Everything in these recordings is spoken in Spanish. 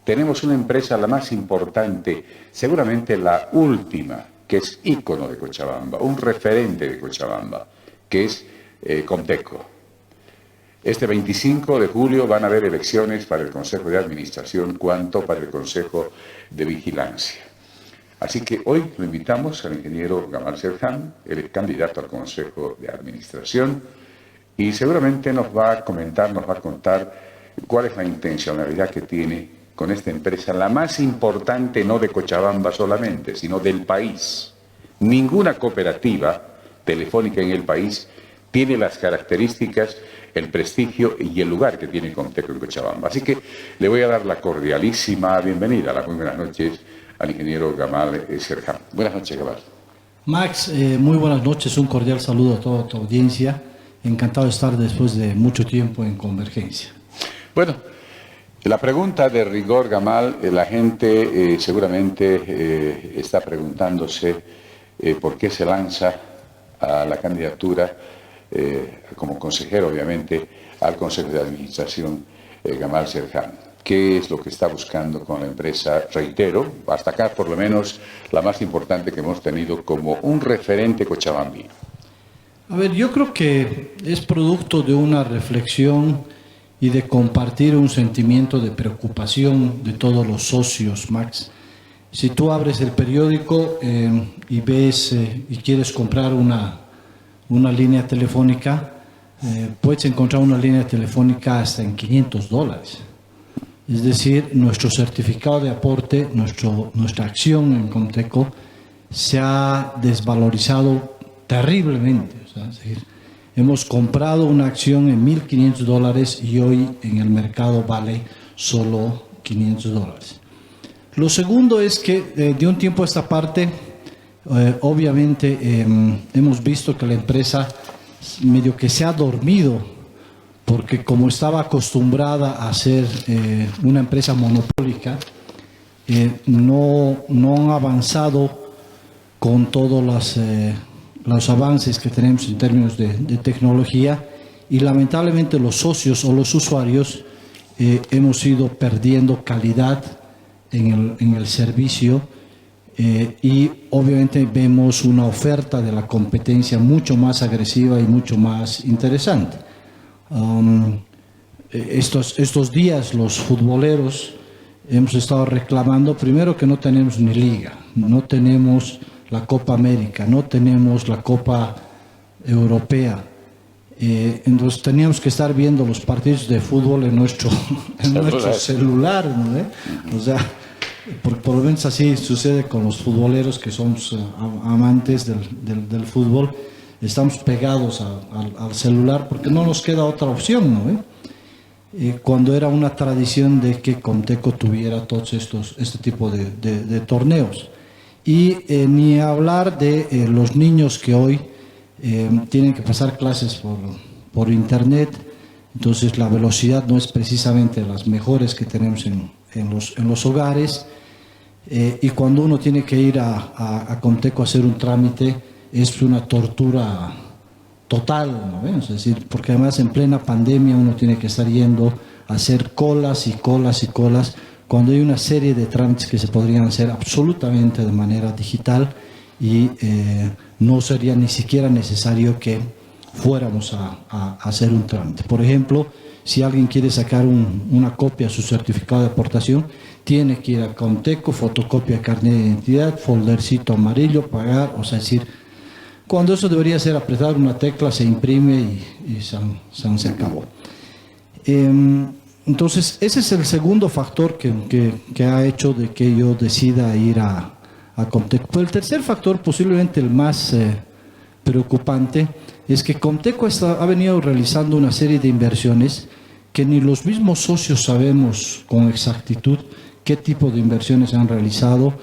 tenemos una empresa la más importante, seguramente la última, que es ícono de Cochabamba, un referente de Cochabamba, que es Comteco. Este 25 de julio van a haber elecciones para el Consejo de Administración, cuanto para el Consejo de Vigilancia. Así que hoy lo invitamos al ingeniero Gamal Serján, el candidato al Consejo de Administración, y seguramente nos va a comentar, nos va a contar cuál es la intencionalidad que tiene con esta empresa, la más importante no de Cochabamba solamente, sino del país. Ninguna cooperativa telefónica en el país tiene las características, el prestigio y el lugar que tiene Comteco en Cochabamba. Así que le voy a dar la cordialísima bienvenida, las muy buenas noches al ingeniero Gamal Serján. Buenas noches, Gamal. Max, muy buenas noches, un cordial saludo a toda tu audiencia. Encantado de estar después de mucho tiempo en Convergencia. Bueno, la pregunta de rigor, Gamal, la gente seguramente está preguntándose por qué se lanza a la candidatura como consejero, obviamente, al Consejo de Administración Gamal Serján. ¿Qué es lo que está buscando con la empresa? Reitero, hasta acá por lo menos la más importante que hemos tenido como un referente cochabambino. A ver, yo creo que es producto de una reflexión y de compartir un sentimiento de preocupación de todos los socios, Max. Si tú abres el periódico y ves y quieres comprar una línea telefónica, puedes encontrar una línea telefónica hasta en $500. Es decir, nuestro certificado de aporte, nuestra acción en Comteco se ha desvalorizado terriblemente. O sea, es decir, hemos comprado una acción en $1.500 y hoy en el mercado vale solo $500. Lo segundo es que de un tiempo a esta parte, obviamente hemos visto que la empresa medio que se ha dormido, porque como estaba acostumbrada a ser una empresa monopólica, no han avanzado con todos los avances que tenemos en términos de tecnología, y lamentablemente los socios o los usuarios hemos ido perdiendo calidad en el servicio, y obviamente vemos una oferta de la competencia mucho más agresiva y mucho más interesante. Estos días los futboleros hemos estado reclamando primero que no tenemos ni liga, no tenemos la Copa América, no tenemos la Copa Europea. Entonces teníamos que estar viendo los partidos de fútbol en nuestro celular, ¿no? O sea, por lo menos así sucede con los futboleros que somos amantes del fútbol. Estamos pegados al celular porque no nos queda otra opción, ¿no? Cuando era una tradición de que Comteco tuviera todos este tipo de torneos. Y ni hablar de los niños que hoy tienen que pasar clases por internet, entonces la velocidad no es precisamente de las mejores que tenemos en los hogares, y cuando uno tiene que ir a Comteco a hacer un trámite es una tortura total, ¿no? Es decir, porque además en plena pandemia uno tiene que estar yendo a hacer colas y colas y colas, cuando hay una serie de trámites que se podrían hacer absolutamente de manera digital y no sería ni siquiera necesario que fuéramos a hacer un trámite. Por ejemplo, si alguien quiere sacar una copia de su certificado de aportación, tiene que ir a Comteco, fotocopia de carnet de identidad, foldercito amarillo, pagar, o sea, es decir, cuando eso debería ser apretar una tecla, se imprime y se acabó. Entonces, ese es el segundo factor que ha hecho de que yo decida ir a Comteco. Pero el tercer factor, posiblemente el más preocupante, es que Comteco ha venido realizando una serie de inversiones que ni los mismos socios sabemos con exactitud qué tipo de inversiones han realizado,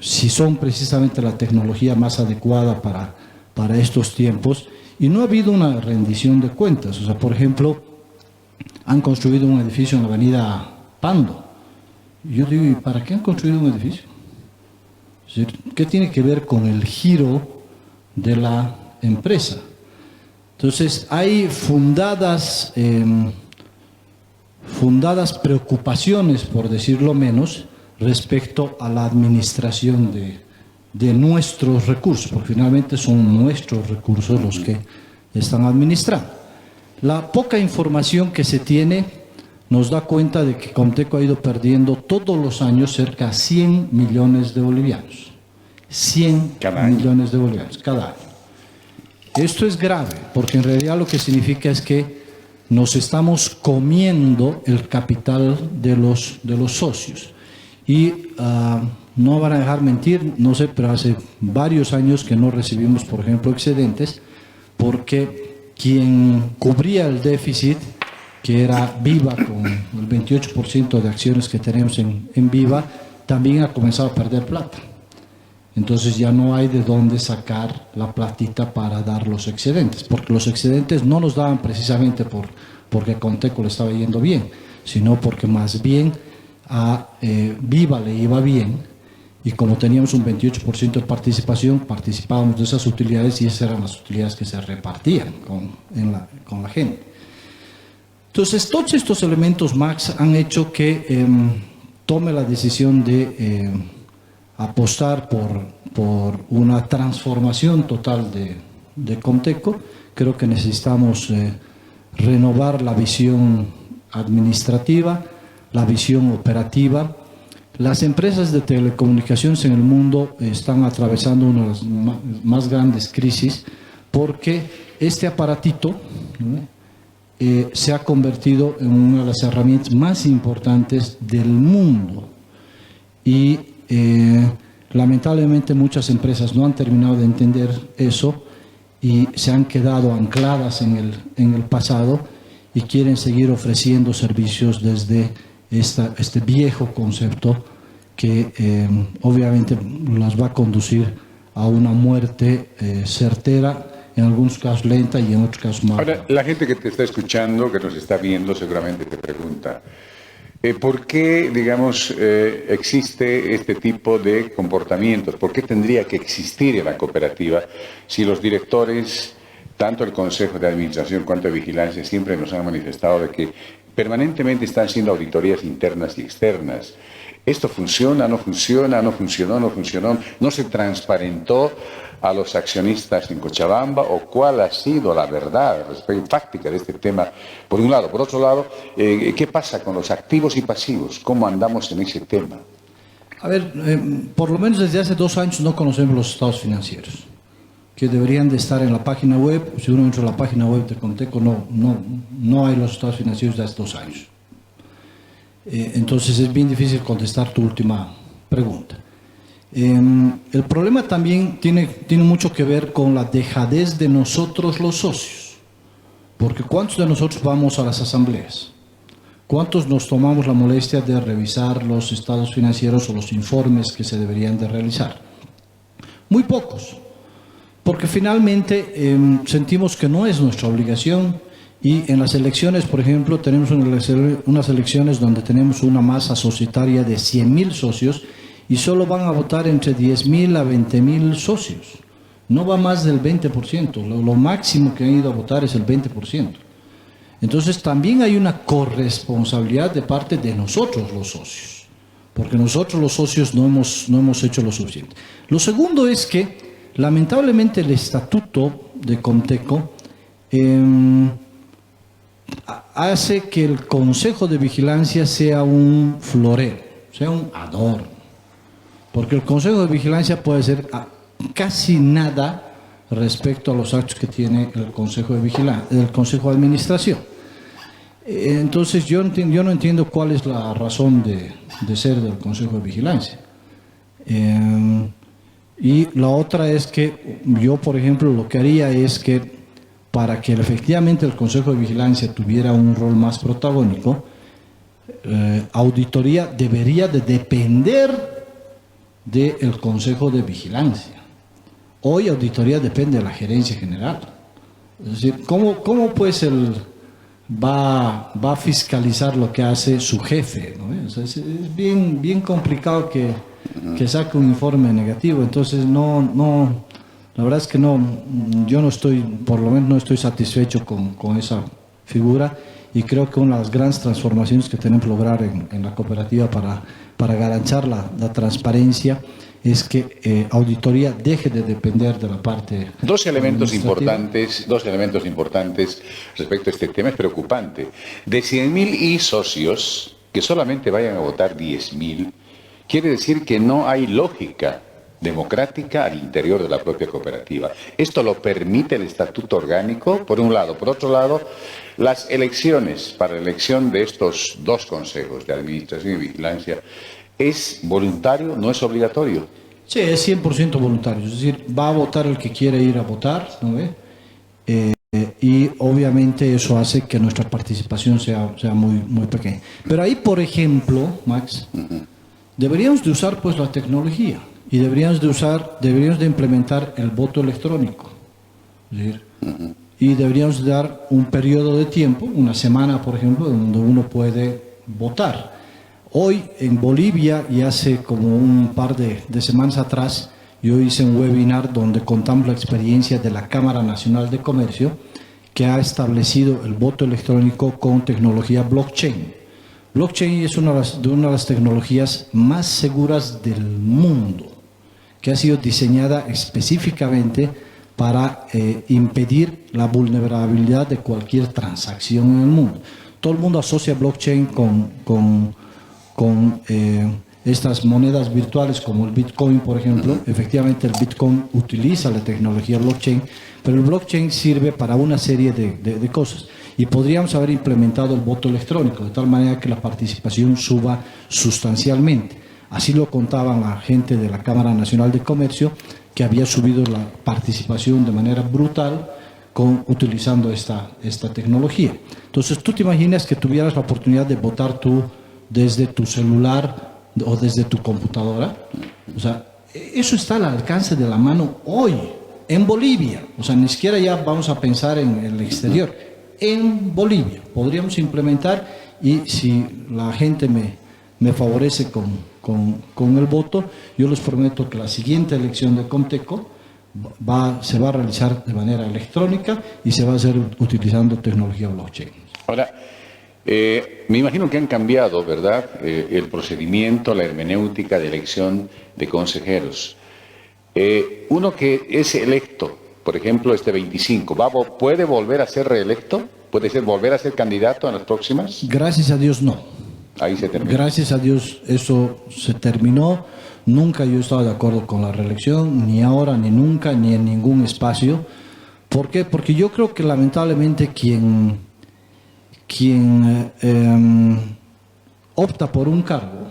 si son precisamente la tecnología más adecuada para estos tiempos, y no ha habido una rendición de cuentas. O sea, por ejemplo, han construido un edificio en la avenida Pando. Y yo digo, ¿y para qué han construido un edificio? Es decir, ¿qué tiene que ver con el giro de la empresa? Entonces, hay fundadas fundadas preocupaciones, por decirlo menos, respecto a la administración de nuestros recursos, porque finalmente son nuestros recursos los que están administrando. La poca información que se tiene nos da cuenta de que Comteco ha ido perdiendo todos los años cerca de 100 millones de bolivianos. 100 millones de bolivianos cada año. Esto es grave, porque en realidad lo que significa es que nos estamos comiendo el capital de los socios. Y no van a dejar mentir, no sé, pero hace varios años que no recibimos, por ejemplo, excedentes, porque quien cubría el déficit, que era Viva, con el 28% de acciones que tenemos en Viva, también ha comenzado a perder plata. Entonces ya no hay de dónde sacar la platita para dar los excedentes, porque los excedentes no los daban precisamente porque a Comteco le estaba yendo bien, sino porque más bien a Viva le iba bien, y como teníamos un 28% de participación, participábamos de esas utilidades y esas eran las utilidades que se repartían con la gente. Entonces, todos estos elementos, Max, han hecho que tome la decisión de apostar por una transformación total de Comteco. Creo que necesitamos renovar la visión administrativa, la visión operativa. Las empresas de telecomunicaciones en el mundo están atravesando una de las más grandes crisis porque este aparatito se ha convertido en una de las herramientas más importantes del mundo y lamentablemente muchas empresas no han terminado de entender eso y se han quedado ancladas en el pasado y quieren seguir ofreciendo servicios desde este viejo concepto que obviamente las va a conducir a una muerte certera, en algunos casos lenta y en otros casos más. Ahora, la gente que te está escuchando, que nos está viendo, seguramente te pregunta, ¿por qué, digamos, existe este tipo de comportamientos? ¿Por qué tendría que existir en la cooperativa si los directores, tanto el Consejo de Administración cuanto de Vigilancia, siempre nos han manifestado de que permanentemente están haciendo auditorías internas y externas? ¿Esto funciona, no funciona, no funcionó, no funcionó? ¿No se transparentó a los accionistas en Cochabamba? ¿O cuál ha sido la verdad fáctica de este tema? Por un lado. Por otro lado, ¿qué pasa con los activos y pasivos? ¿Cómo andamos en ese tema? A ver, por lo menos desde hace 2 años no conocemos los estados financieros, que deberían de estar en la página web. Si uno entra a la página web de Comteco, no hay los estados financieros de hace 2 años. Entonces es bien difícil contestar tu última pregunta. El problema también tiene mucho que ver con la dejadez de nosotros los socios, porque ¿cuántos de nosotros vamos a las asambleas? ¿Cuántos nos tomamos la molestia de revisar los estados financieros o los informes que se deberían de realizar? Muy pocos, porque finalmente sentimos que no es nuestra obligación. Y en las elecciones, por ejemplo, tenemos unas elecciones donde tenemos una masa societaria de 100.000 socios y solo van a votar entre 10.000 a 20.000 socios. No va más del 20%, lo máximo que han ido a votar es el 20%. Entonces también hay una corresponsabilidad de parte de nosotros los socios, porque nosotros los socios no hemos hecho lo suficiente. Lo segundo es que, lamentablemente, el estatuto de Comteco hace que el Consejo de Vigilancia sea un florero, sea un adorno, porque el Consejo de Vigilancia puede hacer casi nada respecto a los actos que tiene el Consejo de Vigilancia, el Consejo de Administración. Entonces yo no entiendo cuál es la razón de ser del Consejo de Vigilancia. Y la otra es que yo, por ejemplo, lo que haría es que para que efectivamente el Consejo de Vigilancia tuviera un rol más protagónico, auditoría debería de depender del Consejo de Vigilancia. Hoy auditoría depende de la Gerencia General. Es decir, ¿cómo pues va a fiscalizar lo que hace su jefe, ¿no? O sea, es bien complicado que saque un informe negativo. Entonces la verdad es que yo no estoy, por lo menos no estoy satisfecho con esa figura, y creo que una de las grandes transformaciones que tenemos que lograr en la cooperativa para garantizar la transparencia es que auditoría deje de depender de la parte Dos elementos administrativa. importantes respecto a este tema. Es preocupante. De 100.000 socios, que solamente vayan a votar 10.000, quiere decir que no hay lógica democrática al interior de la propia cooperativa. Esto lo permite el estatuto orgánico, por un lado. Por otro lado, las elecciones para la elección de estos dos consejos de administración y vigilancia es voluntario, no es obligatorio. Sí, es 100% voluntario, es decir, va a votar el que quiere ir a votar, ¿no ve? Y obviamente eso hace que nuestra participación sea muy pequeña. Pero ahí, por ejemplo, Max, deberíamos de usar pues la tecnología y deberíamos de implementar el voto electrónico. Es decir, y deberíamos dar un periodo de tiempo, una semana, por ejemplo, donde uno puede votar. Hoy en Bolivia, y hace como un par de semanas atrás, yo hice un webinar donde contamos la experiencia de la Cámara Nacional de Comercio, que ha establecido el voto electrónico con tecnología blockchain. Blockchain es una de las tecnologías más seguras del mundo, que ha sido diseñada específicamente para impedir la vulnerabilidad de cualquier transacción en el mundo. Todo el mundo asocia blockchain con estas monedas virtuales como el Bitcoin, por ejemplo. Efectivamente, el Bitcoin utiliza la tecnología blockchain, pero el blockchain sirve para una serie de cosas. Y podríamos haber implementado el voto electrónico, de tal manera que la participación suba sustancialmente. Así lo contaban la gente de la Cámara Nacional de Comercio, que había subido la participación de manera brutal utilizando esta tecnología. Entonces, tú te imaginas que tuvieras la oportunidad de votar tú desde tu celular o desde tu computadora. O sea, eso está al alcance de la mano hoy, en Bolivia. O sea, ni siquiera ya vamos a pensar en el exterior. En Bolivia podríamos implementar, y si la gente me favorece con el voto, yo les prometo que la siguiente elección de Comteco se va a realizar de manera electrónica y se va a hacer utilizando tecnología blockchain. Ahora, me imagino que han cambiado, ¿verdad?, el procedimiento, la hermenéutica de elección de consejeros. Uno que es electo, por ejemplo, este 25, ¿puede volver a ser reelecto? ¿Puede volver a ser candidato en las próximas? Gracias a Dios, no. Ahí se terminó. Gracias a Dios eso se terminó. Nunca yo he estado de acuerdo con la reelección, ni ahora, ni nunca, ni en ningún espacio. ¿Por qué? Porque yo creo que lamentablemente quien opta por un cargo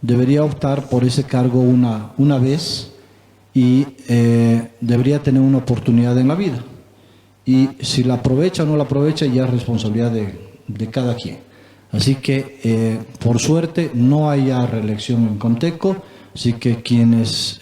debería optar por ese cargo una vez y debería tener una oportunidad en la vida. Y si la aprovecha o no la aprovecha ya es responsabilidad de cada quien. Así que, por suerte, no hay ya reelección en Comteco, así que quienes,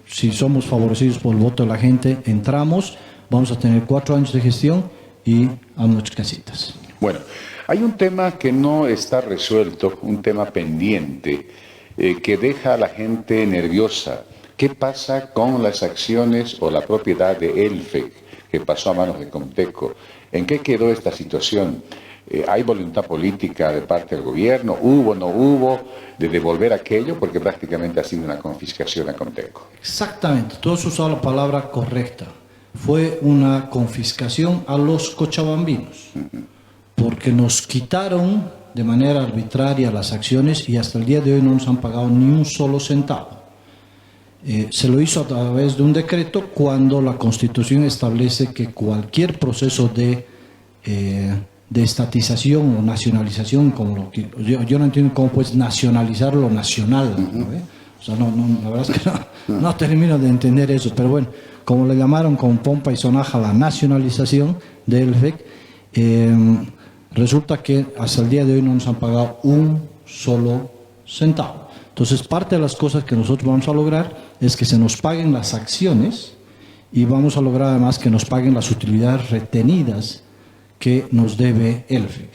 si somos favorecidos por el voto de la gente, entramos, vamos a tener 4 años de gestión y a nuestras casitas. Bueno, hay un tema que no está resuelto, un tema pendiente, que deja a la gente nerviosa. ¿Qué pasa con las acciones o la propiedad de Elfec, que pasó a manos de Comteco? ¿En qué quedó esta situación? ¿Hay voluntad política de parte del gobierno? ¿Hubo o no hubo de devolver aquello? Porque prácticamente ha sido una confiscación a Comteco. Exactamente, tú has usado la palabra correcta. Fue una confiscación a los cochabambinos, porque nos quitaron de manera arbitraria las acciones y hasta el día de hoy no nos han pagado ni un solo centavo. Se lo hizo a través de un decreto cuando la Constitución establece que cualquier proceso de estatización o nacionalización, como yo no entiendo cómo puedes nacionalizar lo nacional, ¿no? O sea, la verdad es que no termino de entender eso, pero bueno, como le llamaron con pompa y sonaja la nacionalización del Elfec, resulta que hasta el día de hoy no nos han pagado un solo centavo. Entonces, parte de las cosas que nosotros vamos a lograr es que se nos paguen las acciones y vamos a lograr además que nos paguen las utilidades retenidas que nos debe Elfec.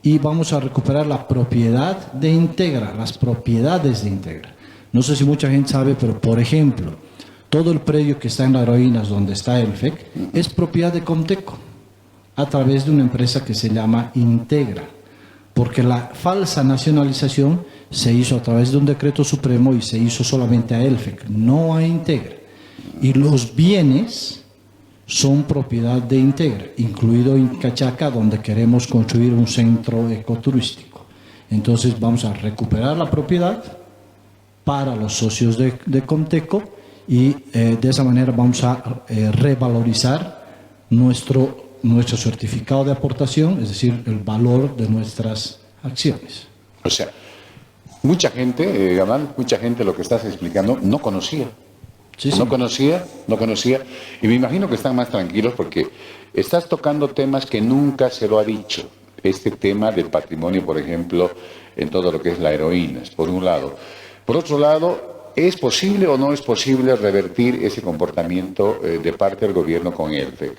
Y vamos a recuperar la propiedad de Integra, las propiedades de Integra. No sé si mucha gente sabe, pero por ejemplo, todo el predio que está en Las Heroínas, donde está Elfec, es propiedad de Comteco. a través de una empresa que se llama Integra, porque la falsa nacionalización se hizo a través de un decreto supremo y se hizo solamente a Elfec, no a Integra. Y los bienes son propiedad de Integra, incluido Incachaca, donde queremos construir un centro ecoturístico. Entonces vamos a recuperar la propiedad para los socios de Comteco y de esa manera vamos a revalorizar nuestro certificado de aportación, es decir, el valor de nuestras acciones. O sea, mucha gente, Gamal, mucha gente lo que estás explicando no conocía. Sí, sí. No conocía, y me imagino que están más tranquilos porque estás tocando temas que nunca se lo ha dicho. Este tema del patrimonio, por ejemplo, en todo lo que es la heroína, por un lado. Por otro lado, ¿es posible o no es posible revertir ese comportamiento de parte del gobierno con Elfec?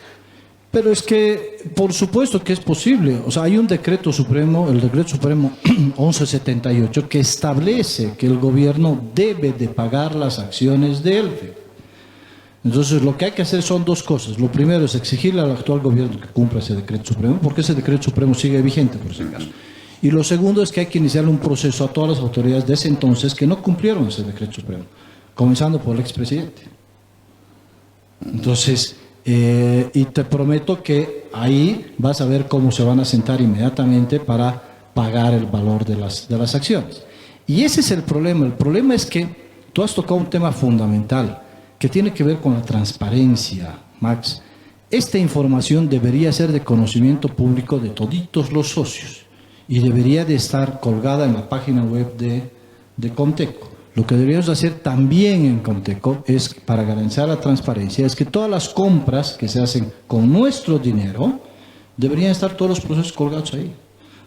Pero es que, por supuesto que es posible. O sea, hay un decreto supremo, el decreto supremo 1178, que establece que el gobierno debe de pagar las acciones de Elfec. Entonces, lo que hay que hacer son dos cosas. Lo primero es exigirle al actual gobierno que cumpla ese decreto supremo, porque ese decreto supremo sigue vigente, por si acaso. Y lo segundo es que hay que iniciar un proceso a todas las autoridades de ese entonces que no cumplieron ese decreto supremo, comenzando por el expresidente. Entonces, y te prometo que ahí vas a ver cómo se van a sentar inmediatamente para pagar el valor de las acciones. Y ese es el problema. El problema es que tú has tocado un tema fundamental que tiene que ver con la transparencia, Max. Esta información debería ser de conocimiento público de toditos los socios y debería de estar colgada en la página web de Comteco. Lo que deberíamos hacer también en Comteco es, para garantizar la transparencia, es que todas las compras que se hacen con nuestro dinero deberían estar todos los procesos colgados ahí,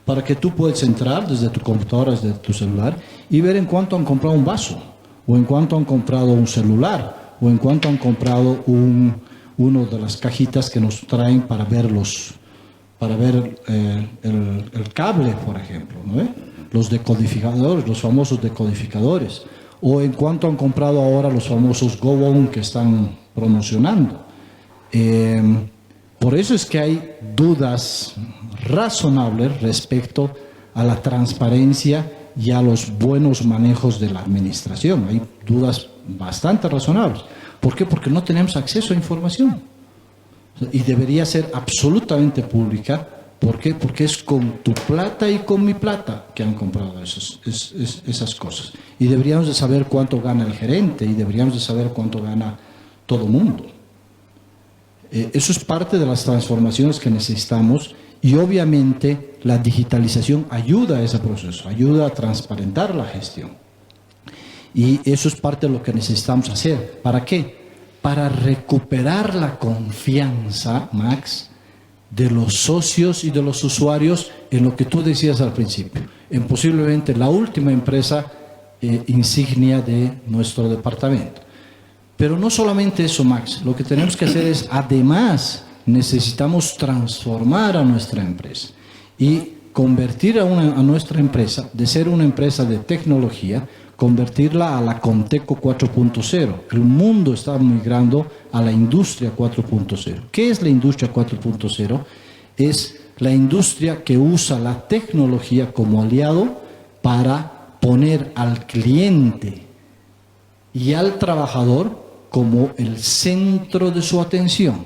para que tú puedas entrar desde tu computadora, desde tu celular, y ver en cuánto han comprado un vaso, o en cuánto han comprado un celular, o en cuánto han comprado uno de las cajitas que nos traen para ver el cable, por ejemplo, ¿no? Los decodificadores, los famosos decodificadores, o en cuánto han comprado ahora los famosos Go-On que están promocionando. Por eso es que hay dudas razonables respecto a la transparencia y a los buenos manejos de la administración. Hay dudas bastante razonables. ¿Por qué? Porque no tenemos acceso a información. Y debería ser absolutamente pública. ¿Por qué? Porque es con tu plata y con mi plata que han comprado esas cosas. Y deberíamos de saber cuánto gana el gerente y deberíamos de saber cuánto gana todo el mundo. Eso es parte de las transformaciones que necesitamos y obviamente la digitalización ayuda a ese proceso, ayuda a transparentar la gestión. Y eso es parte de lo que necesitamos hacer. ¿Para qué? Para recuperar la confianza, Max, de los socios y de los usuarios en lo que tú decías al principio, en posiblemente la última empresa insignia de nuestro departamento. Pero no solamente eso, Max, lo que tenemos que hacer es, además, necesitamos transformar a nuestra empresa y convertir a nuestra empresa, de ser una empresa de tecnología, convertirla a la Comteco 4.0. El mundo está migrando a la industria 4.0. ¿Qué es la industria 4.0? Es la industria que usa la tecnología como aliado para poner al cliente y al trabajador como el centro de su atención.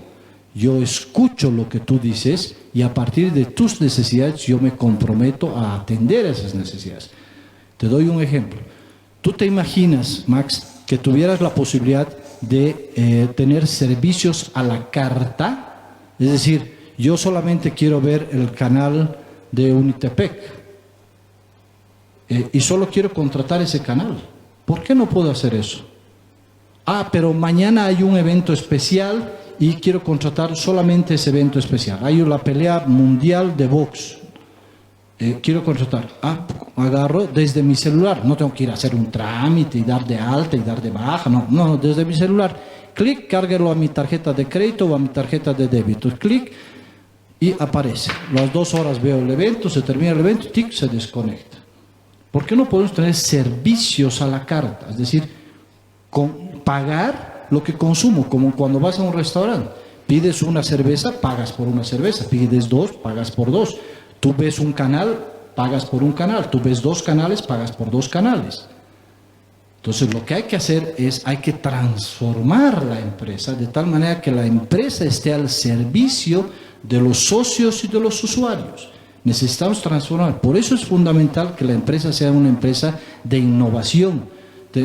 Yo escucho lo que tú dices y a partir de tus necesidades yo me comprometo a atender esas necesidades. Te doy un ejemplo. ¿Tú te imaginas, Max, que tuvieras la posibilidad de tener servicios a la carta? Es decir, yo solamente quiero ver el canal de Unitepec y solo quiero contratar ese canal. ¿Por qué no puedo hacer eso? Pero mañana hay un evento especial y quiero contratar solamente ese evento especial. Hay la pelea mundial de box. Quiero contratar. Agarro desde mi celular. No tengo que ir a hacer un trámite y dar de alta y dar de baja. No, desde mi celular. Clic, cárguelo a mi tarjeta de crédito o a mi tarjeta de débito. Clic y aparece. Las 2 horas veo el evento, se termina el evento, tic, se desconecta. ¿Por qué no podemos tener servicios a la carta? Es decir, pagar lo que consumo, como cuando vas a un restaurante. Pides una cerveza, pagas por una cerveza. Pides dos, pagas por dos. Tú ves un canal, pagas por un canal. Tú ves dos canales, pagas por dos canales. Entonces lo que hay que hacer es, hay que transformar la empresa de tal manera que la empresa esté al servicio de los socios y de los usuarios. Necesitamos transformar. Por eso es fundamental que la empresa sea una empresa de innovación,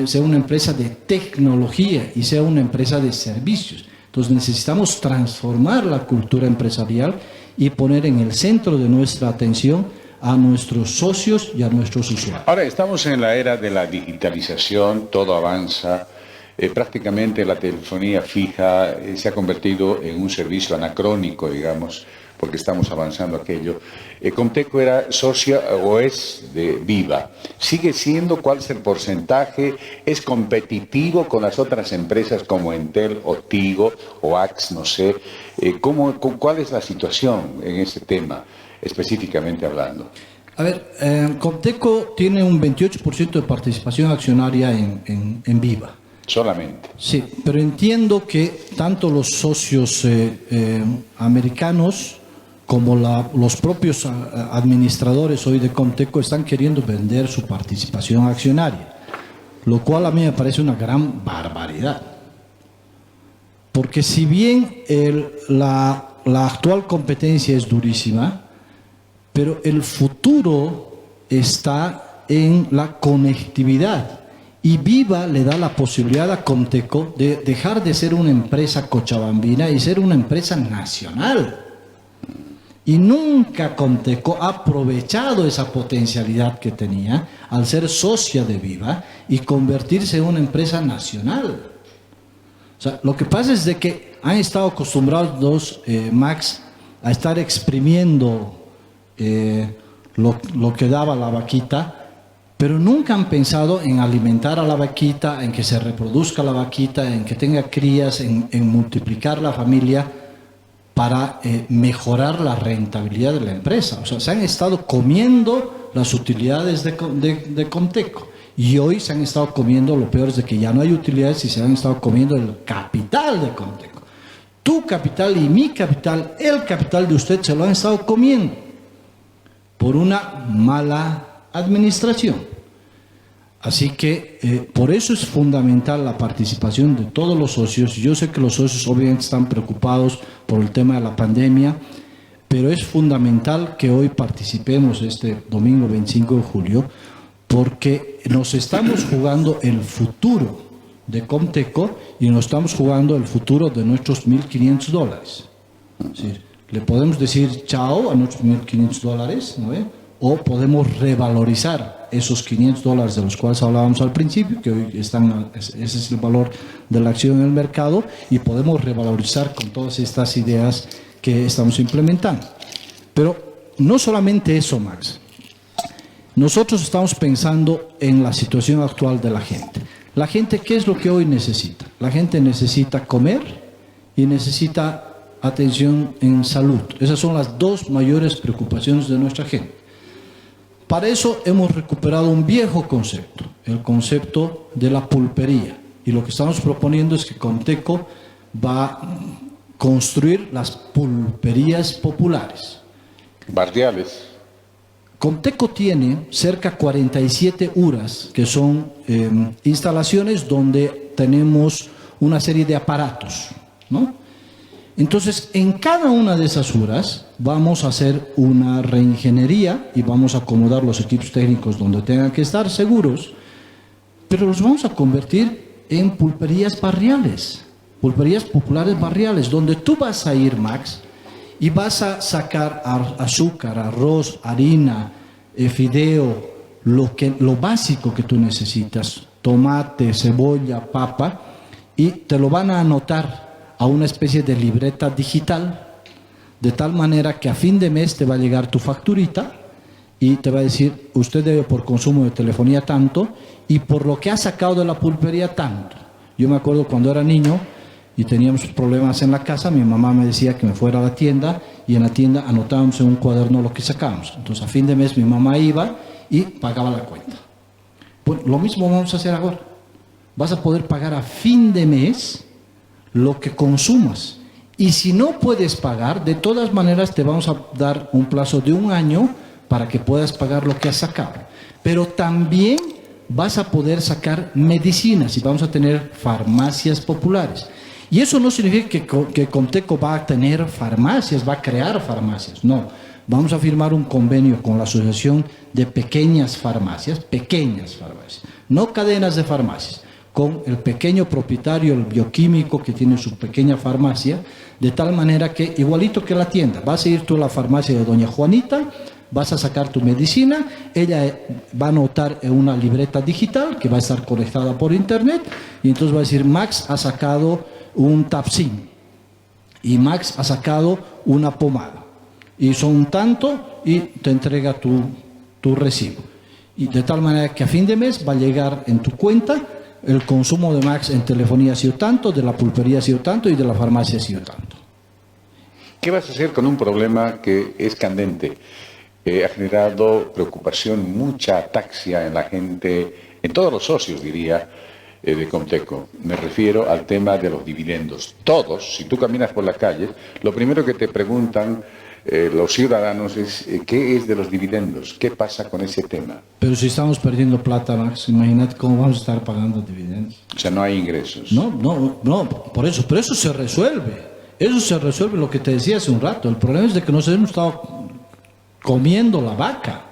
sea una empresa de tecnología y sea una empresa de servicios. Entonces necesitamos transformar la cultura empresarial y poner en el centro de nuestra atención a nuestros socios y a nuestros usuarios. Ahora estamos en la era de la digitalización, todo avanza, prácticamente la telefonía fija se ha convertido en un servicio anacrónico, digamos, porque estamos avanzando aquello. Comteco era socia o es de Viva. ¿Sigue siendo? ¿Cuál es el porcentaje? ¿Es competitivo con las otras empresas como Entel o Tigo o Ax, no sé? ¿Cuál es la situación en ese tema, específicamente hablando? A ver, Comteco tiene un 28% de participación accionaria en Viva. Solamente. Sí, pero entiendo que tanto los socios americanos como los propios administradores hoy de Comteco están queriendo vender su participación accionaria, lo cual a mí me parece una gran barbaridad. Porque si bien la actual competencia es durísima, pero el futuro está en la conectividad. Y Viva le da la posibilidad a Comteco de dejar de ser una empresa cochabambina y ser una empresa nacional. Y nunca Comteco ha aprovechado esa potencialidad que tenía al ser socia de Viva y convertirse en una empresa nacional. O sea, lo que pasa es de que han estado acostumbrados, Max, a estar exprimiendo lo que daba la vaquita, pero nunca han pensado en alimentar a la vaquita, en que se reproduzca la vaquita, en que tenga crías, en multiplicar la familia para mejorar la rentabilidad de la empresa. O sea, se han estado comiendo las utilidades de Comteco y hoy se han estado comiendo, lo peor es de que ya no hay utilidades y se han estado comiendo el capital de Comteco. Tu capital y mi capital, el capital de usted se lo han estado comiendo por una mala administración. Así que por eso es fundamental la participación de todos los socios. Yo sé que los socios obviamente están preocupados por el tema de la pandemia, pero es fundamental que hoy participemos este domingo 25 de julio porque nos estamos jugando el futuro de Comteco y nos estamos jugando el futuro de nuestros $1.500. Es decir, le podemos decir chao a nuestros $1.500, ¿no? O podemos revalorizar esos $500 de los cuales hablábamos al principio, que hoy están, ese es el valor de la acción en el mercado, y podemos revalorizar con todas estas ideas que estamos implementando. Pero no solamente eso, Max. Nosotros estamos pensando en la situación actual de la gente. La gente, ¿qué es lo que hoy necesita? La gente necesita comer y necesita atención en salud. Esas son las dos mayores preocupaciones de nuestra gente. Para eso hemos recuperado un viejo concepto, el concepto de la pulpería. Y lo que estamos proponiendo es que Comteco va a construir las pulperías populares. Barriales. Comteco tiene cerca de 47 URAs, que son instalaciones donde tenemos una serie de aparatos, ¿no? Entonces, en cada una de esas URAs vamos a hacer una reingeniería y vamos a acomodar los equipos técnicos donde tengan que estar seguros, pero los vamos a convertir en pulperías barriales, pulperías populares barriales, donde tú vas a ir, Max, y vas a sacar azúcar, arroz, harina, fideo, lo básico que tú necesitas, tomate, cebolla, papa, y te lo van a anotar a una especie de libreta digital, de tal manera que a fin de mes te va a llegar tu facturita y te va a decir, usted debe por consumo de telefonía tanto y por lo que ha sacado de la pulpería tanto. Yo me acuerdo cuando era niño y teníamos problemas en la casa, mi mamá me decía que me fuera a la tienda y en la tienda anotábamos en un cuaderno lo que sacábamos. Entonces a fin de mes mi mamá iba y pagaba la cuenta. Bueno, lo mismo vamos a hacer ahora. Vas a poder pagar a fin de mes lo que consumas Y si no puedes pagar, de todas maneras te vamos a dar un plazo de 1 año para que puedas pagar lo que has sacado. Pero también vas a poder sacar medicinas y vamos a tener farmacias populares. Y eso no significa que Comteco va a tener farmacias, va a crear farmacias, no. Vamos a firmar un convenio con la Asociación de Pequeñas Farmacias, no cadenas de farmacias, con el pequeño propietario, el bioquímico que tiene su pequeña farmacia, de tal manera que, igualito que la tienda, vas a ir tú a la farmacia de doña Juanita, vas a sacar tu medicina, ella va a anotar en una libreta digital que va a estar conectada por internet, y entonces va a decir, Max ha sacado un Tapsin, y Max ha sacado una pomada, y son tanto, y te entrega tu recibo. Y de tal manera que a fin de mes va a llegar en tu cuenta el consumo de Max en telefonía ha sido tanto, de la pulpería ha sido tanto y de la farmacia ha sido tanto. ¿Qué vas a hacer con un problema que es candente? Ha generado preocupación, mucha ataxia en la gente, en todos los socios, diría, de Comteco. Me refiero al tema de los dividendos. Todos, si tú caminas por la calle, lo primero que te preguntan los ciudadanos es ¿qué es de los dividendos? ¿Qué pasa con ese tema? Pero si estamos perdiendo plata, Max, imagínate cómo vamos a estar pagando dividendos. O sea, no hay ingresos. No, por eso, pero eso se resuelve. Eso se resuelve, lo que te decía hace un rato. El problema es de que nos hemos estado comiendo la vaca.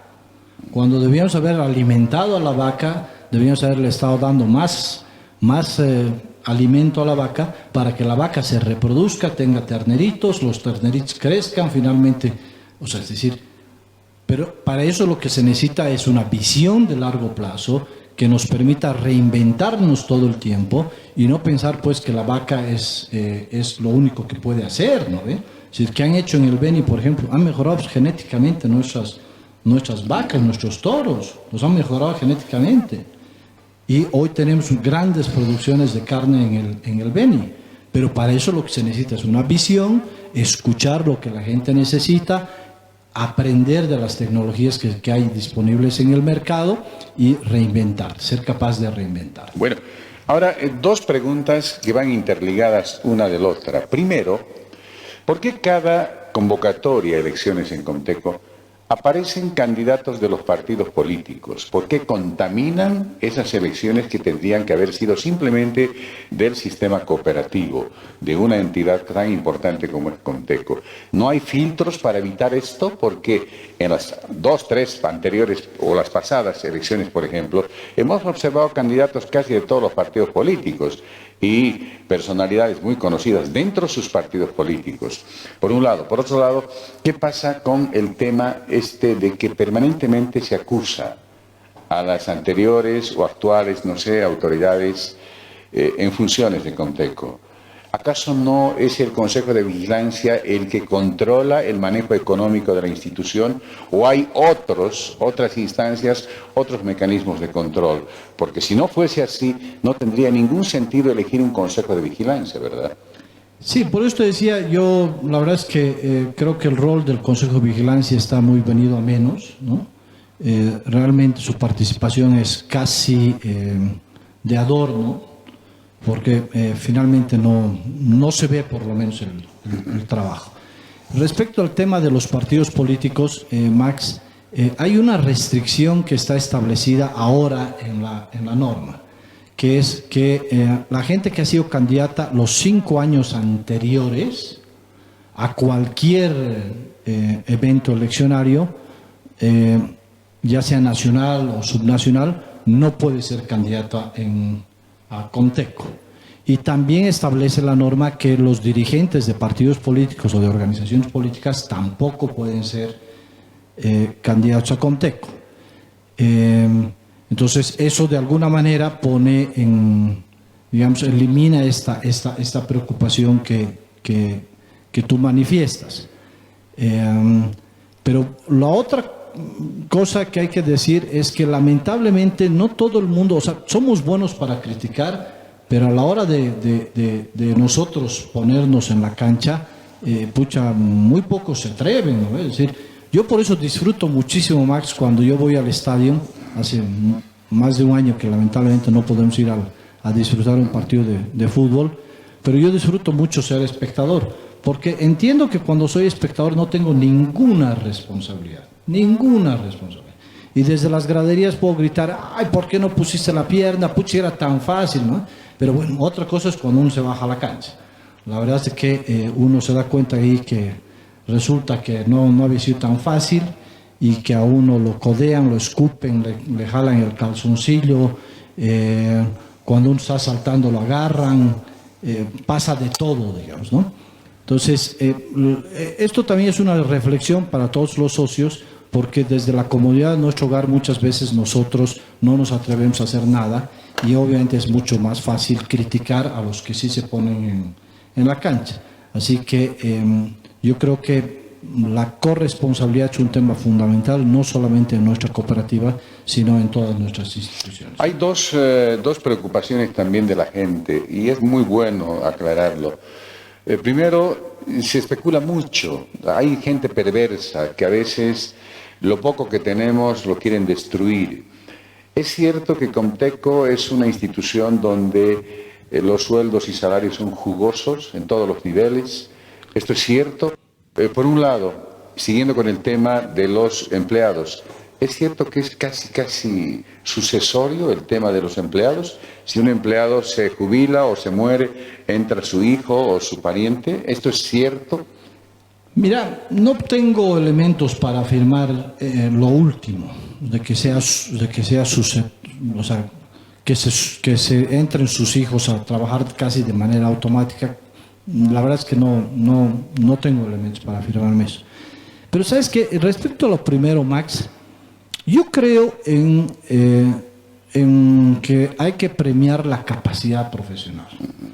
Cuando debíamos haber alimentado a la vaca, debíamos haberle estado dando más alimento a la vaca para que la vaca se reproduzca, tenga terneritos, los terneritos crezcan finalmente, o sea, es decir, pero para eso lo que se necesita es una visión de largo plazo que nos permita reinventarnos todo el tiempo y no pensar pues que la vaca es lo único que puede hacer, ¿no? Es decir, que han hecho en el Beni, por ejemplo, han mejorado genéticamente nuestras vacas, nuestros toros, los han mejorado genéticamente. Y hoy tenemos grandes producciones de carne en el Beni. Pero para eso lo que se necesita es una visión, escuchar lo que la gente necesita, aprender de las tecnologías que hay disponibles en el mercado y reinventar, ser capaz de reinventar. Bueno, ahora dos preguntas que van interligadas una de la otra. Primero, ¿por qué cada convocatoria a elecciones en Comteco aparecen candidatos de los partidos políticos? ¿Por qué contaminan esas elecciones que tendrían que haber sido simplemente del sistema cooperativo, de una entidad tan importante como es Comteco? ¿No hay filtros para evitar esto? Porque en las 2, 3 anteriores o las pasadas elecciones, por ejemplo, hemos observado candidatos casi de todos los partidos políticos y personalidades muy conocidas dentro de sus partidos políticos, por un lado. Por otro lado, ¿qué pasa con el tema de que permanentemente se acusa a las anteriores o actuales, no sé, autoridades en funciones de Comteco? ¿Acaso no es el Consejo de Vigilancia el que controla el manejo económico de la institución? ¿O hay otras instancias, otros mecanismos de control? Porque si no fuese así, no tendría ningún sentido elegir un Consejo de Vigilancia, ¿verdad? Sí, por eso te decía, yo la verdad es que creo que el rol del Consejo de Vigilancia está muy venido a menos, ¿no? Realmente su participación es casi de adorno, porque finalmente no se ve por lo menos el trabajo. Respecto al tema de los partidos políticos, Max, hay una restricción que está establecida ahora en la norma, que es que la gente que ha sido candidata los 5 años anteriores a cualquier evento eleccionario, ya sea nacional o subnacional, no puede ser candidata a Comteco. Y también establece la norma que los dirigentes de partidos políticos o de organizaciones políticas tampoco pueden ser candidatos a Comteco. Entonces eso de alguna manera pone elimina esta preocupación que tú manifiestas. Pero la otra cosa que hay que decir es que lamentablemente no todo el mundo, o sea, somos buenos para criticar, pero a la hora de nosotros ponernos en la cancha, muy pocos se atreven, ¿no? Es decir, yo por eso disfruto muchísimo, Max, cuando yo voy al estadio, hace más de 1 año que lamentablemente no podemos ir a disfrutar un partido de fútbol, pero yo disfruto mucho ser espectador, porque entiendo que cuando soy espectador no tengo ninguna responsabilidad, ninguna responsabilidad. Y desde las graderías puedo gritar, ay, ¿por qué no pusiste la pierna? Pucha, era tan fácil, ¿no? Pero bueno, otra cosa es cuando uno se baja a la cancha. La verdad es que uno se da cuenta ahí que resulta que no había sido tan fácil y que a uno lo codean, lo escupen, le jalan el calzoncillo, cuando uno está saltando lo agarran, pasa de todo, digamos, ¿no? Entonces, esto también es una reflexión para todos los socios, porque desde la comodidad de nuestro hogar muchas veces nosotros no nos atrevemos a hacer nada y obviamente es mucho más fácil criticar a los que sí se ponen en la cancha. Así que yo creo que la corresponsabilidad es un tema fundamental, no solamente en nuestra cooperativa, sino en todas nuestras instituciones. Hay dos preocupaciones también de la gente y es muy bueno aclararlo. Primero, se especula mucho. Hay gente perversa que a veces lo poco que tenemos lo quieren destruir. Es cierto que Comteco es una institución donde los sueldos y salarios son jugosos en todos los niveles. Esto es cierto. Por un lado, siguiendo con el tema de los empleados, es cierto que es casi sucesorio el tema de los empleados. Si un empleado se jubila o se muere, entra su hijo o su pariente. ¿Esto es cierto? Mira, no tengo elementos para afirmar lo último, de que entren sus hijos a trabajar casi de manera automática. La verdad es que no tengo elementos para afirmarme eso. Pero sabes que respecto a lo primero, Max, yo creo en que hay que premiar la capacidad profesional.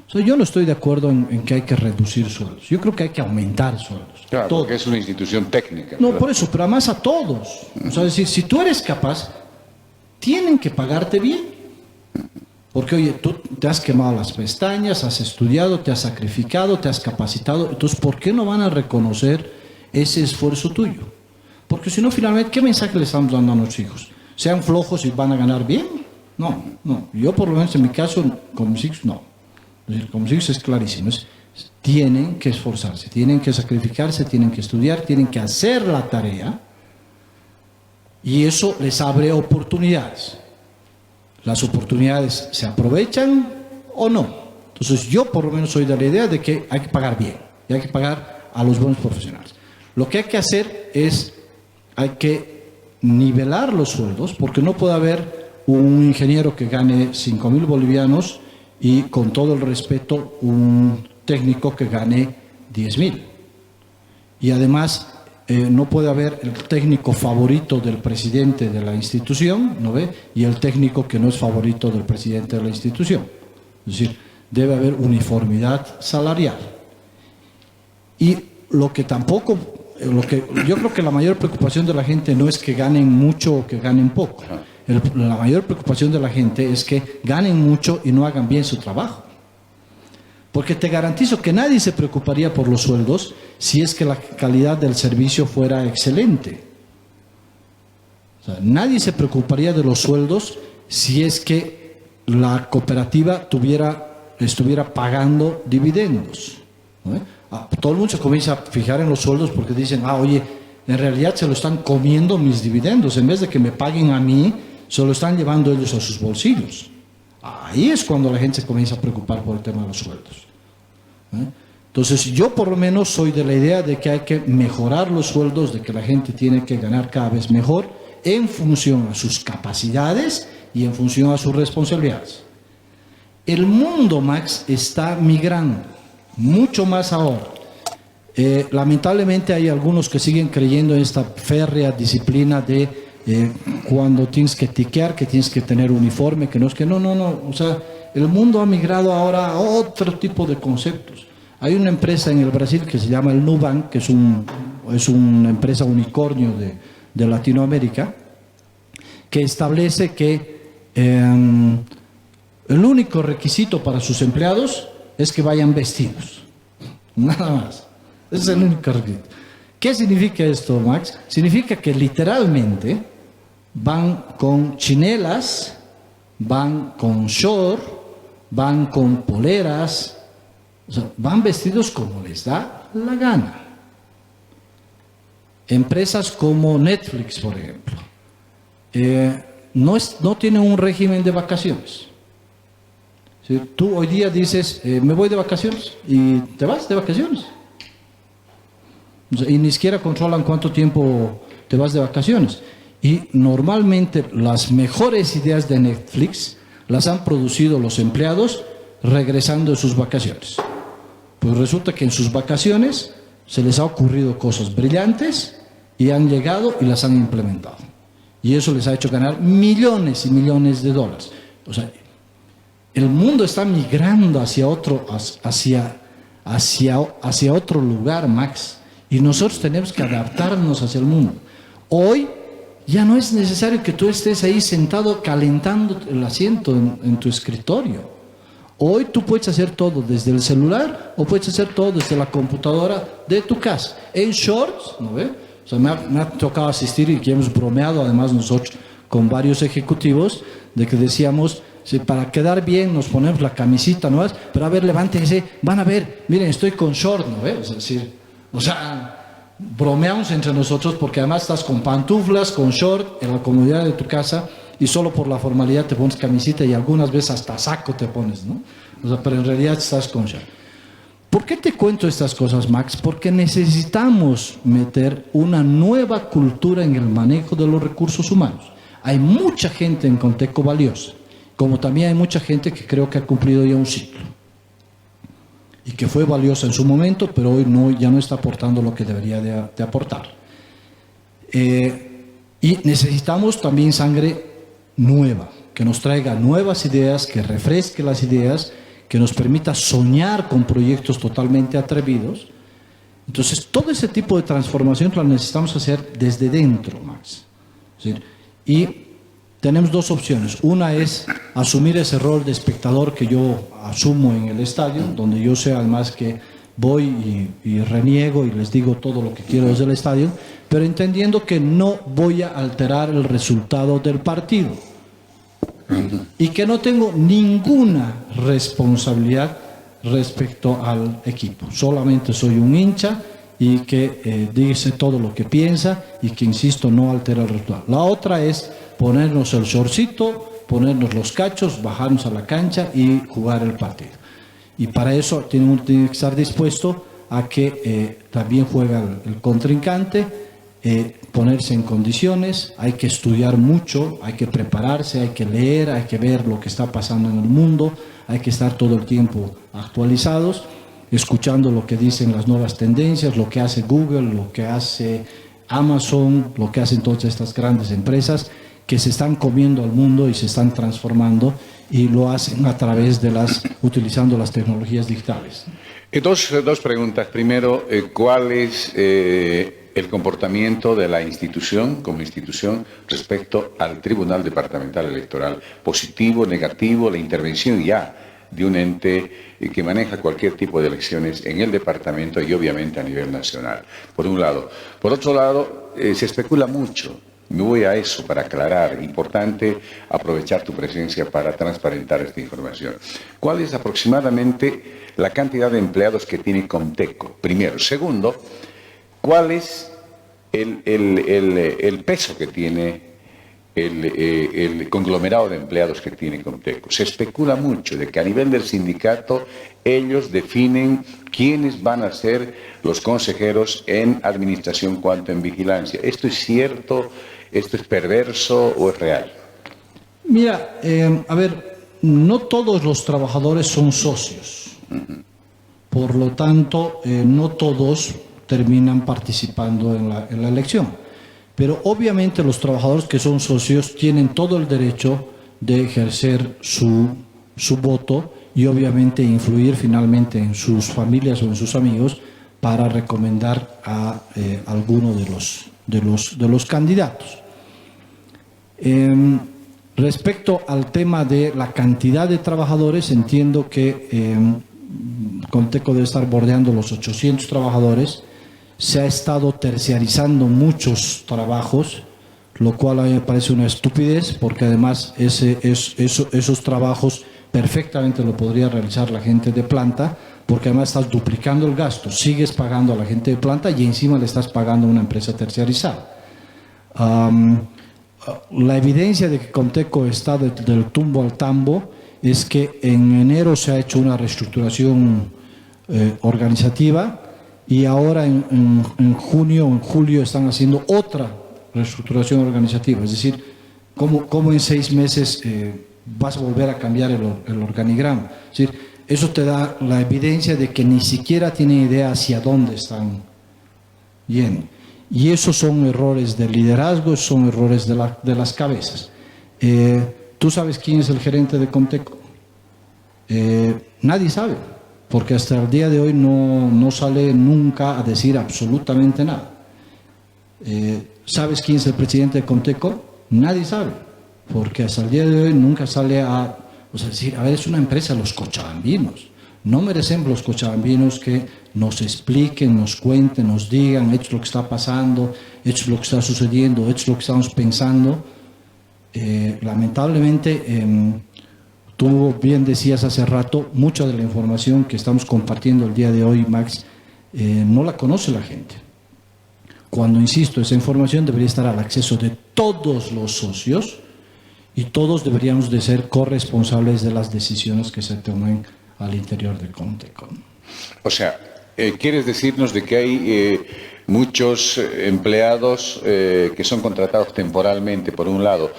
O sea, yo no estoy de acuerdo en que hay que reducir sueldos. Yo creo que hay que aumentar sueldos. Claro, porque es una institución técnica. No, por eso, pero además a todos. O sea, es decir, si tú eres capaz, tienen que pagarte bien. Porque, oye, tú te has quemado las pestañas, has estudiado, te has sacrificado, te has capacitado. Entonces, ¿por qué no van a reconocer ese esfuerzo tuyo? Porque si no, finalmente, ¿qué mensaje le estamos dando a nuestros hijos? ¿Sean flojos y van a ganar bien? No. Yo, por lo menos, en mi caso, con mis hijos, no. Es decir, con mis hijos es clarísimo. Tienen que esforzarse, tienen que sacrificarse, tienen que estudiar, tienen que hacer la tarea. Y eso les abre oportunidades. Las oportunidades se aprovechan o no. Entonces yo por lo menos soy de la idea de que hay que pagar bien y hay que pagar a los buenos profesionales. Lo que hay que hacer es, hay que nivelar los sueldos, porque no puede haber un ingeniero que gane 5.000 bolivianos y, con todo el respeto, un técnico que gane 10.000. Y además no puede haber el técnico favorito del presidente de la institución, ¿no ve? Y el técnico que no es favorito del presidente de la institución. Es decir, debe haber uniformidad salarial. Y lo que yo creo que la mayor preocupación de la gente no es que ganen mucho o que ganen poco. La mayor preocupación de la gente es que ganen mucho y no hagan bien su trabajo. Porque te garantizo que nadie se preocuparía por los sueldos si es que la calidad del servicio fuera excelente. O sea, nadie se preocuparía de los sueldos si es que la cooperativa estuviera pagando dividendos, ¿no? Todo el mundo se comienza a fijar en los sueldos porque dicen, oye, en realidad se lo están comiendo mis dividendos. En vez de que me paguen a mí, se lo están llevando ellos a sus bolsillos. Ahí es cuando la gente se comienza a preocupar por el tema de los sueldos. Entonces yo por lo menos soy de la idea de que hay que mejorar los sueldos, de que la gente tiene que ganar cada vez mejor en función a sus capacidades y en función a sus responsabilidades. El mundo, Max, está migrando, mucho más ahora. Lamentablemente hay algunos que siguen creyendo en esta férrea disciplina de cuando tienes que tiquear, que tienes que tener uniforme, que no es que no, o sea, el mundo ha migrado ahora a otro tipo de conceptos. Hay una empresa en el Brasil que se llama el Nubank, que es una empresa unicornio de Latinoamérica, que establece que el único requisito para sus empleados es que vayan vestidos, nada más. Ese es el único requisito. ¿Qué significa esto, Max? Significa que literalmente van con chinelas, van con short, van con poleras, O sea, van vestidos como les da la gana. Empresas como Netflix, por ejemplo, no tienen un régimen de vacaciones. ¿Sí? Tú hoy día dices, me voy de vacaciones, y te vas de vacaciones. O sea, y ni siquiera controlan cuánto tiempo te vas de vacaciones. Y normalmente las mejores ideas de Netflix las han producido los empleados regresando de sus vacaciones. Pues resulta que en sus vacaciones se les ha ocurrido cosas brillantes y han llegado y las han implementado. Y eso les ha hecho ganar millones y millones de dólares. O sea, el mundo está migrando hacia otro lugar, Max. Y nosotros tenemos que adaptarnos hacia el mundo. Hoy ya no es necesario que tú estés ahí sentado calentando el asiento en tu escritorio. Hoy tú puedes hacer todo desde el celular o puedes hacer todo desde la computadora de tu casa. En shorts, ¿no ve? O sea, me ha tocado asistir y que hemos bromeado además nosotros con varios ejecutivos de que decíamos, si para quedar bien nos ponemos la camisita, ¿no? Pero a ver, levántense, van a ver, miren, estoy con short, ¿no ve? O sea, bromeamos entre nosotros porque además estás con pantuflas, con short, en la comodidad de tu casa y solo por la formalidad te pones camisita y algunas veces hasta saco te pones, ¿no? O sea, pero en realidad estás con short. ¿Por qué te cuento estas cosas, Max? Porque necesitamos meter una nueva cultura en el manejo de los recursos humanos. Hay mucha gente en Conteco valiosa, como también hay mucha gente que creo que ha cumplido ya un ciclo y que fue valiosa en su momento, pero hoy ya no está aportando lo que debería de aportar. Y necesitamos también sangre nueva, que nos traiga nuevas ideas, que refresque las ideas, que nos permita soñar con proyectos totalmente atrevidos. Entonces, todo ese tipo de transformación la necesitamos hacer desde dentro, Max. ¿Sí? Y tenemos dos opciones. Una es asumir ese rol de espectador que yo asumo en el estadio, donde yo sé además que voy y reniego y les digo todo lo que quiero desde el estadio, pero entendiendo que no voy a alterar el resultado del partido y que no tengo ninguna responsabilidad respecto al equipo. Solamente soy un hincha y que dice todo lo que piensa y que, insisto, no altera el resultado. La otra es ponernos el shortcito, ponernos los cachos, bajarnos a la cancha y jugar el partido. Y para eso tiene que estar dispuesto a que también juega el contrincante, ponerse en condiciones, hay que estudiar mucho, hay que prepararse, hay que leer, hay que ver lo que está pasando en el mundo, hay que estar todo el tiempo actualizados, escuchando lo que dicen las nuevas tendencias, lo que hace Google, lo que hace Amazon, lo que hacen todas estas grandes empresas que se están comiendo al mundo y se están transformando y lo hacen a través de utilizando las tecnologías digitales. Dos preguntas. Primero, ¿cuál es el comportamiento de la institución como institución respecto al Tribunal Departamental Electoral? ¿Positivo, negativo, la intervención ya de un ente que maneja cualquier tipo de elecciones en el departamento y obviamente a nivel nacional? Por un lado. Por otro lado, se especula mucho. Me voy a eso para aclarar. Importante aprovechar tu presencia para transparentar esta información. ¿Cuál es aproximadamente la cantidad de empleados que tiene Conteco? Primero. Segundo, ¿cuál es el peso que tiene el conglomerado de empleados que tiene Conteco? Se especula mucho de que a nivel del sindicato ellos definen quiénes van a ser los consejeros en administración cuanto en vigilancia. ¿Esto es cierto? ¿Esto es perverso o es real? Mira, a ver, no todos los trabajadores son socios. Por lo tanto, no todos terminan participando en la elección. Pero obviamente los trabajadores que son socios tienen todo el derecho de ejercer su voto y obviamente influir finalmente en sus familias o en sus amigos para recomendar a alguno de los candidatos. Respecto al tema de la cantidad de trabajadores, entiendo que Conteco debe estar bordeando los 800 trabajadores. Se ha estado terciarizando muchos trabajos, lo cual a mí me parece una estupidez, porque además esos trabajos perfectamente lo podría realizar la gente de planta, porque además estás duplicando el gasto, sigues pagando a la gente de planta y encima le estás pagando a una empresa terciarizada. La evidencia de que Comteco está del tumbo al tambo es que en enero se ha hecho una reestructuración organizativa y ahora en junio o en julio están haciendo otra reestructuración organizativa. Es decir, ¿cómo en 6 meses vas a volver a cambiar el organigrama? Es decir, eso te da la evidencia de que ni siquiera tienen idea hacia dónde están yendo. Y esos son errores de liderazgo, son errores de las cabezas. ¿Tú sabes quién es el gerente de Comteco? Nadie sabe, porque hasta el día de hoy no sale nunca a decir absolutamente nada. ¿Sabes quién es el presidente de Comteco? Nadie sabe, porque hasta el día de hoy nunca sale a decir, a ver, es una empresa, los cochabambinos. No merecemos los cochabambinos que nos expliquen, nos cuenten, nos digan, esto es lo que está pasando, esto es lo que está sucediendo, esto es lo que estamos pensando. Lamentablemente, tú bien decías hace rato, mucha de la información que estamos compartiendo el día de hoy, Max, no la conoce la gente. Cuando, insisto, esa información debería estar al acceso de todos los socios y todos deberíamos de ser corresponsables de las decisiones que se tomen al interior de Comteco. O sea, ¿quieres decirnos de que hay muchos empleados que son contratados temporalmente, por un lado?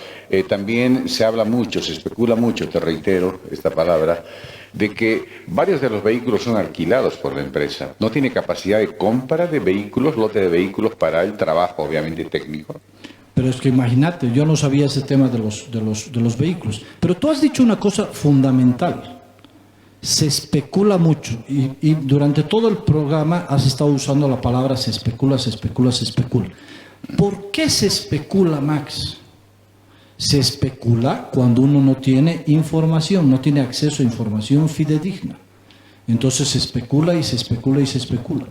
También se habla mucho, se especula mucho, te reitero esta palabra, de que varios de los vehículos son alquilados por la empresa. ¿No tiene capacidad de compra de vehículos, lote de vehículos para el trabajo, obviamente, técnico? Pero es que imagínate, yo no sabía ese tema de los vehículos. Pero tú has dicho una cosa fundamental. Se especula mucho y durante todo el programa has estado usando la palabra se especula, se especula, se especula. ¿Por qué se especula, Max? Se especula cuando uno no tiene información, no tiene acceso a información fidedigna. Entonces se especula y se especula y se especula.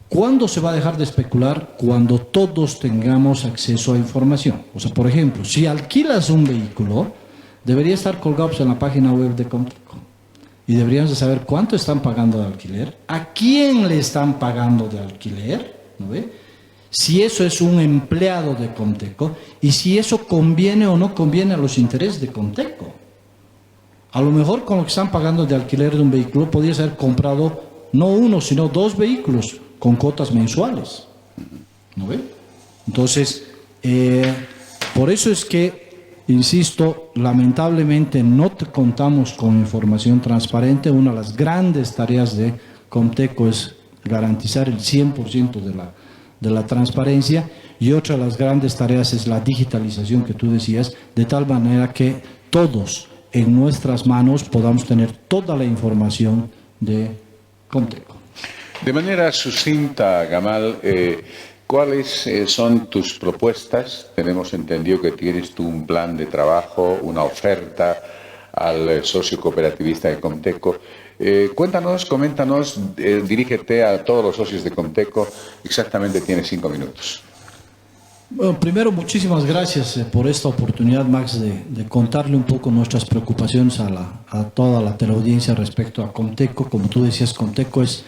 ¿Cuándo se va a dejar de especular? Cuando todos tengamos acceso a información. O sea, por ejemplo, si alquilas un vehículo, debería estar colgado en la página web de Comteco. Y deberíamos de saber cuánto están pagando de alquiler, a quién le están pagando de alquiler, ¿no ve? Si eso es un empleado de Comteco y si eso conviene o no conviene a los intereses de Comteco. A lo mejor con lo que están pagando de alquiler de un vehículo podrías haber comprado no uno, sino 2 vehículos con cuotas mensuales, ¿no ve? Entonces, por eso es que insisto, lamentablemente no contamos con información transparente. Una de las grandes tareas de Comteco es garantizar el 100% de la transparencia y otra de las grandes tareas es la digitalización que tú decías, de tal manera que todos en nuestras manos podamos tener toda la información de Comteco. De manera sucinta, Gamal, ¿cuáles son tus propuestas? Tenemos entendido que tienes tú un plan de trabajo, una oferta al socio cooperativista de Comteco. Cuéntanos, coméntanos, dirígete a todos los socios de Comteco. Exactamente tienes 5 minutos. Bueno, primero, muchísimas gracias por esta oportunidad, Max, de contarle un poco nuestras preocupaciones a toda la teleaudiencia respecto a Comteco. Como tú decías, Comteco es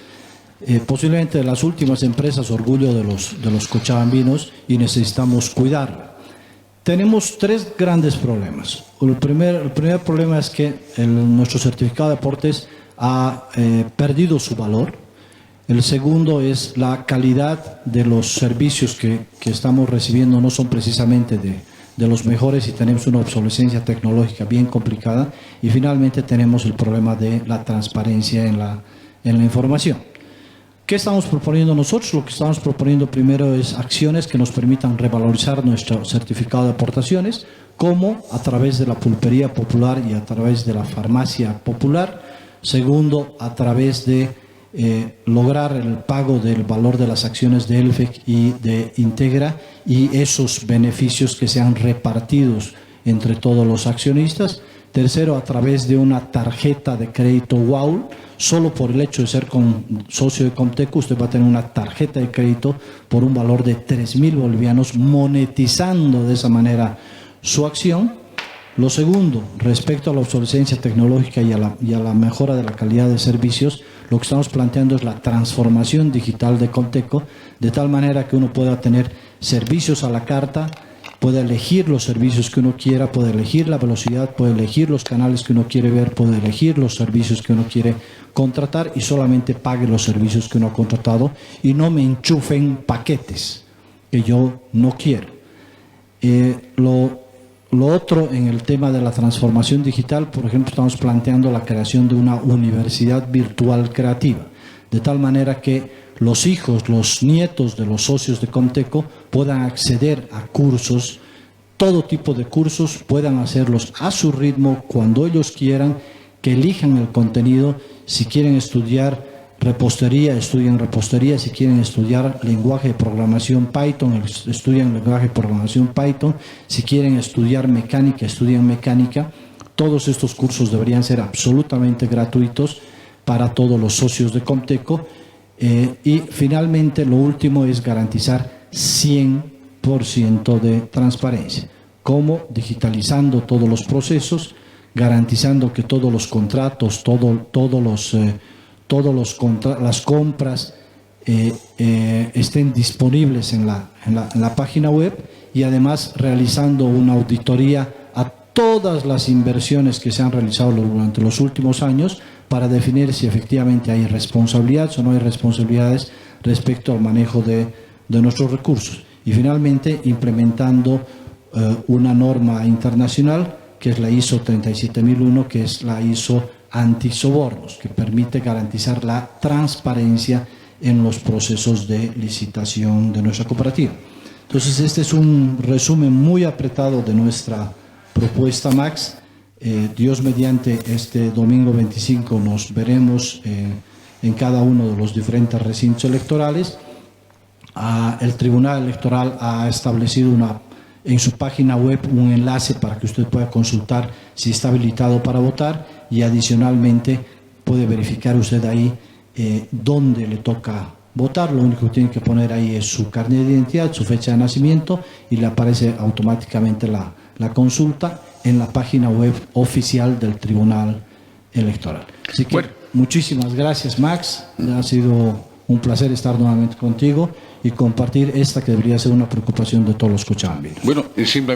posiblemente de las últimas empresas orgullo de los cochabambinos y necesitamos cuidarla. Tenemos 3 grandes problemas. El primer problema es que nuestro certificado de aportes ha perdido su valor. El segundo es la calidad de los servicios que estamos recibiendo no son precisamente de los mejores y tenemos una obsolescencia tecnológica bien complicada. Y finalmente tenemos el problema de la transparencia en la información. ¿Qué estamos proponiendo nosotros? Lo que estamos proponiendo primero es acciones que nos permitan revalorizar nuestro certificado de aportaciones, como a través de la pulpería popular y a través de la farmacia popular. Segundo, a través de lograr el pago del valor de las acciones de ELFEC y de Integra y esos beneficios que sean repartidos entre todos los accionistas. Tercero, a través de una tarjeta de crédito WOW. Solo por el hecho de ser socio de Comteco, usted va a tener una tarjeta de crédito por un valor de 3.000 bolivianos, monetizando de esa manera su acción. Lo segundo, respecto a la obsolescencia tecnológica y a la mejora de la calidad de servicios, lo que estamos planteando es la transformación digital de Conteco, de tal manera que uno pueda tener servicios a la carta, puede elegir los servicios que uno quiera, puede elegir la velocidad, puede elegir los canales que uno quiere ver, puede elegir los servicios que uno quiere contratar y solamente pague los servicios que uno ha contratado y no me enchufen paquetes que yo no quiero. Lo otro, en el tema de la transformación digital, por ejemplo, estamos planteando la creación de una universidad virtual creativa, de tal manera que los hijos, los nietos de los socios de Conteco puedan acceder a cursos, todo tipo de cursos, puedan hacerlos a su ritmo, cuando ellos quieran, que elijan el contenido. Si quieren estudiar repostería, estudian repostería. Si quieren estudiar lenguaje de programación Python, estudian lenguaje de programación Python. Si quieren estudiar mecánica, estudian mecánica. Todos estos cursos deberían ser absolutamente gratuitos para todos los socios de Conteco. Y finalmente, lo último es garantizar 100% de transparencia. ¿Cómo? Digitalizando todos los procesos, garantizando que todos los contratos, las compras estén disponibles en la página web, y además realizando una auditoría a todas las inversiones que se han realizado durante los últimos años para definir si efectivamente hay responsabilidades o no hay responsabilidades respecto al manejo de nuestros recursos. Y finalmente, implementando una norma internacional que es la ISO 37001, que es la ISO antisobornos, que permite garantizar la transparencia en los procesos de licitación de nuestra cooperativa. Entonces, este es un resumen muy apretado de nuestra propuesta, Max. Dios mediante, este domingo 25 nos veremos en cada uno de los diferentes recintos electorales. El Tribunal Electoral ha establecido en su página web un enlace para que usted pueda consultar si está habilitado para votar, y adicionalmente puede verificar usted ahí dónde le toca votar. Lo único que tiene que poner ahí es su carnet de identidad, su fecha de nacimiento, y le aparece automáticamente la consulta en la página web oficial del Tribunal Electoral. Así que bueno, muchísimas gracias, Max. Ha sido un placer estar nuevamente contigo y compartir esta que debería ser una preocupación de todos los cochabambinos. Bueno, simplemente